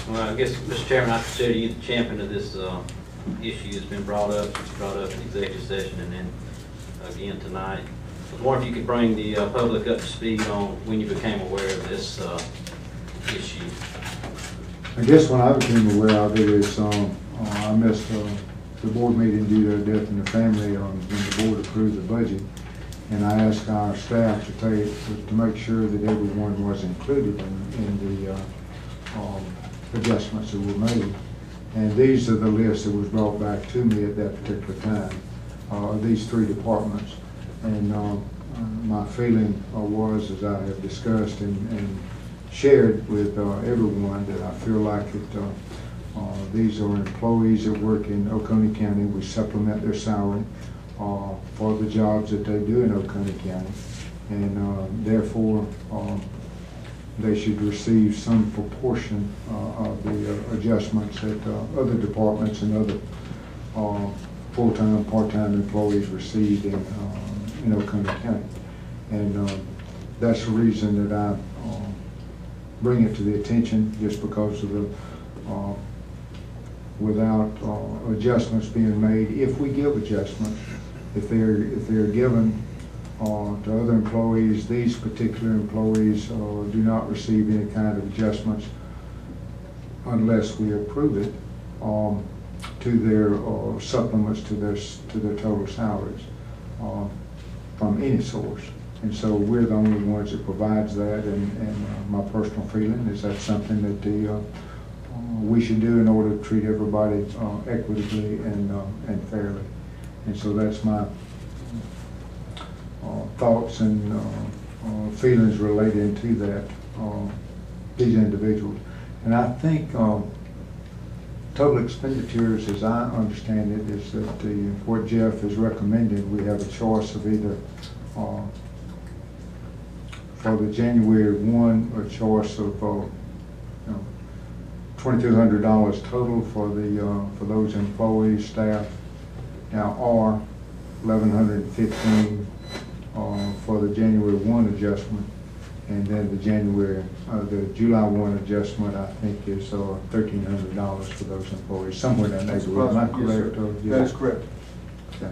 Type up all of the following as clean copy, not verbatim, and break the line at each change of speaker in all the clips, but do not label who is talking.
Well, I guess, Mr. Chairman, I consider you the champion of this issue that's been brought up in executive session and then again tonight. I was wondering if you could bring the public up to speed on when you became aware of this issue.
I guess when I became aware of it is I missed the board meeting due to a death in the family when the board approved the budget. And I asked our staff to make sure that everyone was included in the adjustments that were made. And these are the lists that was brought back to me at that particular time, these three departments. And my feeling was, as I have discussed and shared with everyone, that I feel like that these are employees that work in Oconee County. We supplement their salary for the jobs that they do in Oconee County, and therefore they should receive some proportion of the adjustments that other departments and other full-time, part-time employees receive in Oconee County. And that's the reason that I bring it to the attention, just because of the without adjustments being made. If we give adjustments, if they're given to other employees, these particular employees do not receive any kind of adjustments unless we approve it to their supplements to their total salaries from any source. And so we're the only ones that provides that, and my personal feeling is that's something that we should do in order to treat everybody equitably and fairly. And so that's my thoughts and feelings relating to that, these individuals. And I think total expenditures, as I understand it, is that what Jeff is recommending, we have a choice of either for the January 1, a choice of $2,200 total for those employees, staff, now, or $1,115 for the January 1 adjustment, and then the July 1 adjustment, I think, is $1,300 for those employees, somewhere in that neighborhood. Am I correct?
Yes, that is correct.
Okay.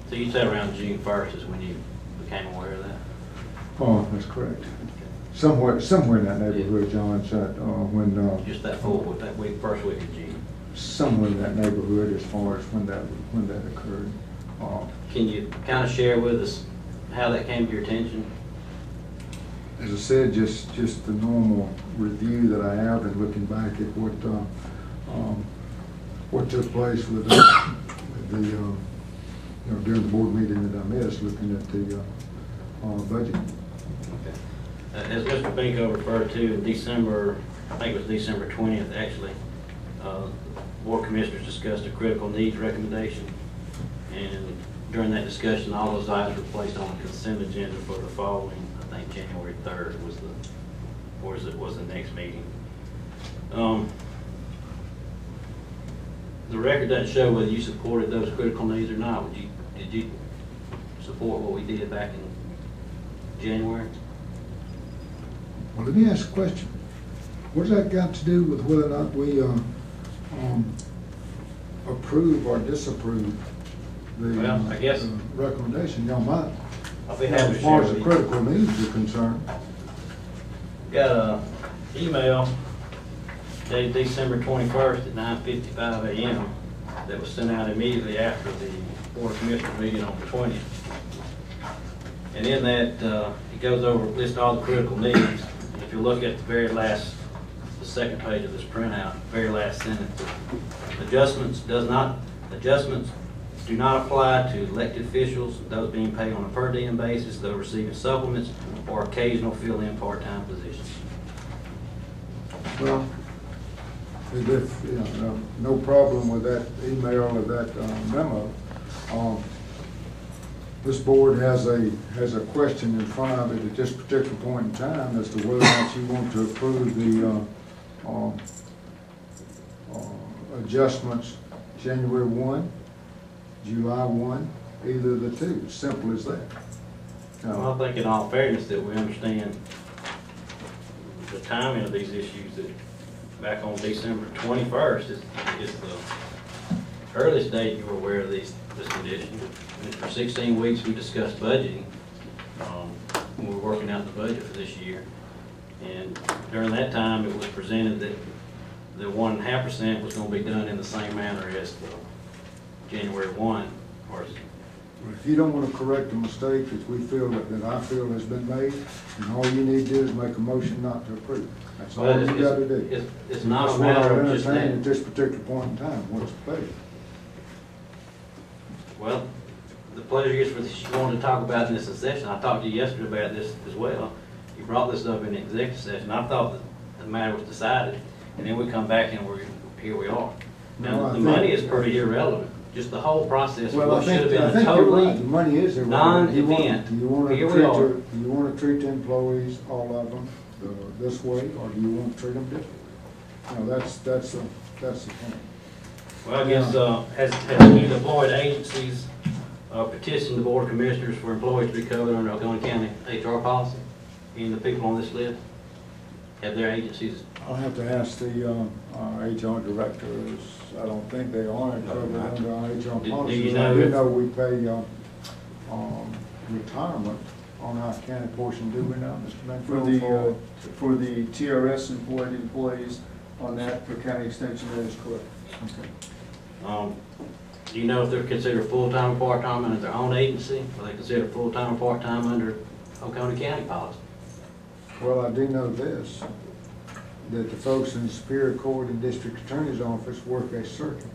So you said around June 1st is when you became aware of that?
Oh, that's correct. Somewhere in that neighborhood, John, when
just that first week of June.
Somewhere in that neighborhood, as far as when that occurred.
Can you kind of share with us how that came to your attention?
As I said, just the normal review that I have, and looking back at what took place with the during the board meeting that I missed, looking at the budget.
Okay. As Mr. Binko referred to in December, I think it was December 20th actually, Board of Commissioners discussed a critical needs recommendation, and during that discussion all those items were placed on the consent agenda for the following, I think January 3rd was the next meeting. The record doesn't show whether you supported those critical needs or not. Did you support what we did back in January?
Well, let me ask a question. What does that got to do with whether or not we approve or disapprove the recommendation? You know, as far as the critical needs are concerned.
Got an email dated December 21st at 9:55 a.m. that was sent out immediately after the Board of Commissioners meeting on the 20th. And in that, it goes over, lists all the critical needs. And if you look at the very last, the second page of this printout, very last sentence, adjustments do not apply to elected officials, those being paid on a per diem basis, those receiving supplements, or occasional fill-in part-time positions.
Well, no problem with that email or that memo. This board has a question in front of it at this particular point in time as to whether or not you want to approve the adjustments January 1, July 1, either of the two. Simple as that.
Well, I think in all fairness that we understand the timing of these issues, that back on December 21st is the earliest date you were aware of this condition. And for 16 weeks, we discussed budgeting. We were working out the budget for this year. And during that time, it was presented that the 1.5% was going to be done in the same manner as the January 1.
If you don't want to correct a mistake that we feel that I feel has been made, then all you need to do is make a motion not to approve. That's all you got to do.
It's not a matter of just that.
At this particular point in time, what's paid.
Well, the pleasure is for this, you wanted to talk about in this session. I talked to you yesterday about this as well. You brought this up in the executive session. I thought that the matter was decided, and then we come back and here we are. Now, the money is pretty irrelevant. Just the whole process should have been a totally
the money is
non-event.
Do you want
Here we are.
do you want to treat the employees, all of them, this way, or do you want to treat them different? No, that's the point.
Well, I guess, has any of the employed agencies petitioned the Board of Commissioners for employees to be covered under Oconee County HR policy? Any of the people on this list? Have their agencies?
I'll have to ask the HR directors. I don't think they are covered under our HR policy.
Do you know?
I do know we pay retirement on our county portion, do we now, Mr. Benfield?
For the TRS employed employees on that for county extension, that is correct.
Okay.
Do you know if they're considered full-time or part-time under their own agency? Or they consider full-time or part-time under Oconee County policy?
Well, I do know this, that the folks in the Superior Court and District Attorney's Office work a circuit.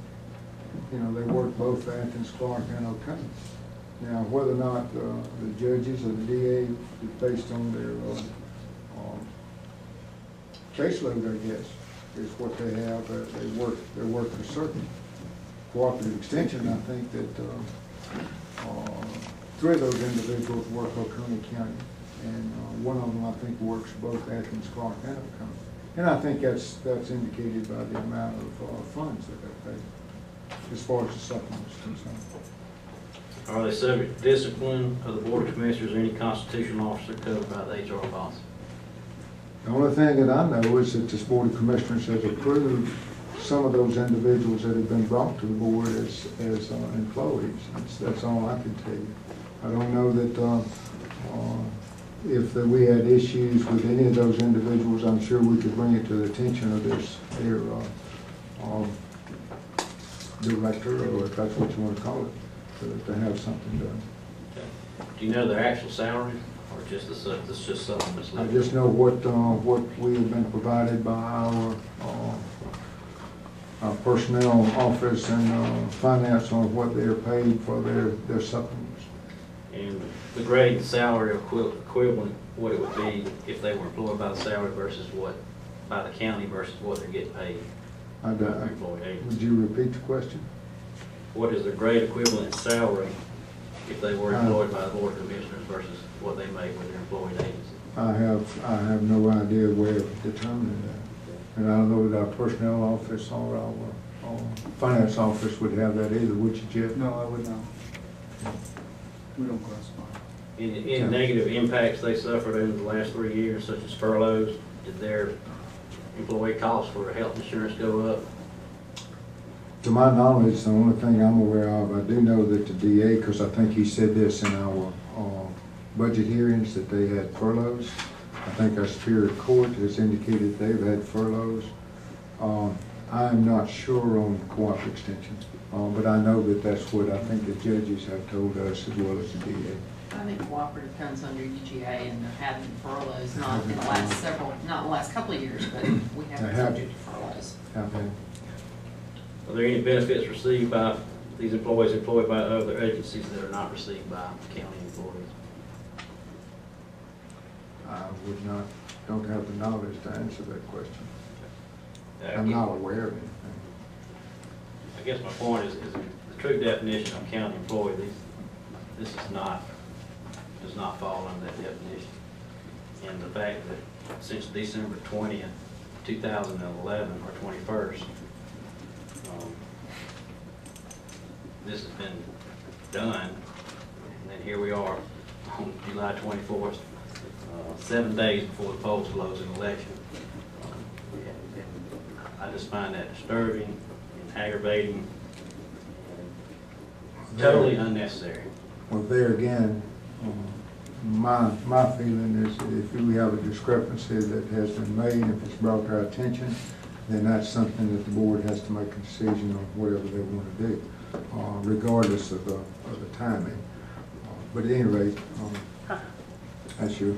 You know, they work both Athens, Clark, and Oconee. Now, whether or not the judges or the DA, based on their caseload, I guess, is what they have. They work the circuit. Cooperative Extension, I think that 3 of those individuals work Oconee County, and one of them I think works both Athens, Clark, and Oconee. And I think that's indicated by the amount of funds that they pay, as far as the supplement is concerned.
Are they subject to discipline of the Board of Commissioners or any constitutional officer covered by the HR policy?
The only thing that I know is that this Board of Commissioners has approved some of those individuals that have been brought to the board as employees. That's all I can tell you. I don't know that if we had issues with any of those individuals, I'm sure we could bring it to the attention of their director, or if that's what you want to call it, to have something done.
Okay. Do you know their actual salary, or just it's just supplements?
I just know what we have been provided by our personnel office and finance on what they are paid for their supplements.
And the grade and salary equivalent, what it would be if they were employed by the salary versus by the county versus what they're getting paid. Would you repeat the question? What is the grade equivalent salary if they were employed by the Board of Commissioners versus what they make with their employed agency?
I have no idea way of determining that. And I don't know that our personnel office or our finance office would have that either, would you, Jeff?
No, I would not. We don't classify.
Any negative impacts they suffered over the last 3 years, such as furloughs? Did their employee costs for health insurance go up?
To my knowledge, the only thing I'm aware of, I do know that the DA, because I think he said this in our budget hearings, that they had furloughs. I think our Superior Court has indicated they've had furloughs. I'm not sure on cooperative extension, but I know that that's what I think the judges have told us as well as the DA.
I think cooperative comes under UGA, and they're having furloughs, not in the last couple of years, but we have been subject to furloughs.
Okay.
Are there any benefits received by these employees employed by other agencies that are not received by county employees?
I don't have the knowledge to answer that question. I'm not aware of anything.
I guess my point is the true definition of county employee, this does not fall under that definition. And the fact that since December 20th, 2011, or 21st, this has been done, and then here we are on July 24th, 7 days before the polls close in election. I just find that disturbing and aggravating, totally unnecessary.
Well, there again, my feeling is that if we have a discrepancy that has been made, if it's brought to our attention, then that's something that the board has to make a decision on whatever they want to do, regardless of the timing. But at any rate, that's your